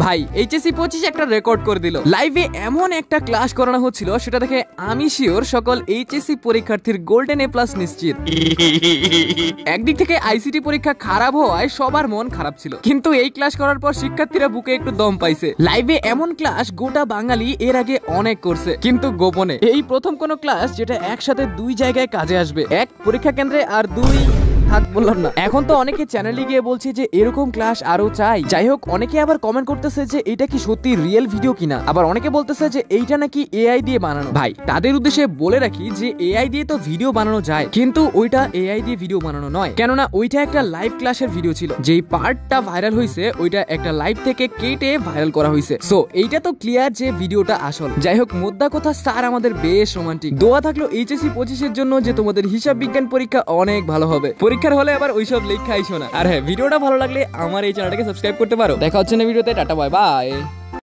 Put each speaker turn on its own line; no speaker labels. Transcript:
ভাই এইচএসসি 25 একটা রেকর্ড করে দিল। লাইভে এমন একটা ক্লাস করানো হচ্ছিল, সেটা দেখে আমি শিওর সকল এইচএসসি পরীক্ষার্থীর গোল্ডেন এ প্লাস নিশ্চিত। একদিক থেকে আইসিটি পরীক্ষা খারাপ হওয়ায় সবার মন খারাপ ছিল, কিন্তু এই ক্লাস করার পর শিক্ষার্থীরা বুকে একটু দম পাইছে। লাইভে এমন ক্লাস গোটা বাঙালি এর আগে অনেক করছে, কিন্তু গোপনে। এই প্রথম কোন ক্লাস যেটা একসাথে দুই জায়গায় কাজে আসবে, এক পরীক্ষা কেন্দ্রে আর দুই বললাম না। এখন তো অনেকে চ্যানেলে গিয়ে বলছে যে এরকম ক্লাস আরো চাই। যাই হোক, অনেকে আবার কমেন্ট করতেছে যে এটা কি সত্যি রিয়েল ভিডিও কিনা, আবার অনেকে বলতেছে যে এইটা নাকি এআই দিয়ে বানানো। ভাই তাদের উদ্দেশ্যে বলে রাখি যে এআই দিয়ে তো ভিডিও বানানো যায়, কিন্তু ওইটা এআই দিয়ে ভিডিও বানানো নয়, কেননা ওইটা একটা লাইভ ক্লাসের ভিডিও ছিল। যেই পার্টটা ভাইরাল হয়েছে ওইটা একটা লাইভ থেকে কেটে ভাইরাল করা হয়েছে। সো এইটা তো ক্লিয়ার যে ভিডিওটা আসল। যাই হোক, মোদ্দা কথা স্যার আমাদের বেশ রোমান্টিক। দোয়া থাকলো এইচএসসি 25 এর জন্য যে তোমাদের হিসাব বিজ্ঞান পরীক্ষা অনেক ভালো হবে। পরীক্ষার হলে আবার ওইসব লেখা আইসো না। আর হ্যাঁ, ভিডিওটা ভালো লাগলে আমার এই চ্যানেলটাকে সাবস্ক্রাইব করতে পারো। দেখা হচ্ছে না ভিডিওতে। Tata, bye bye.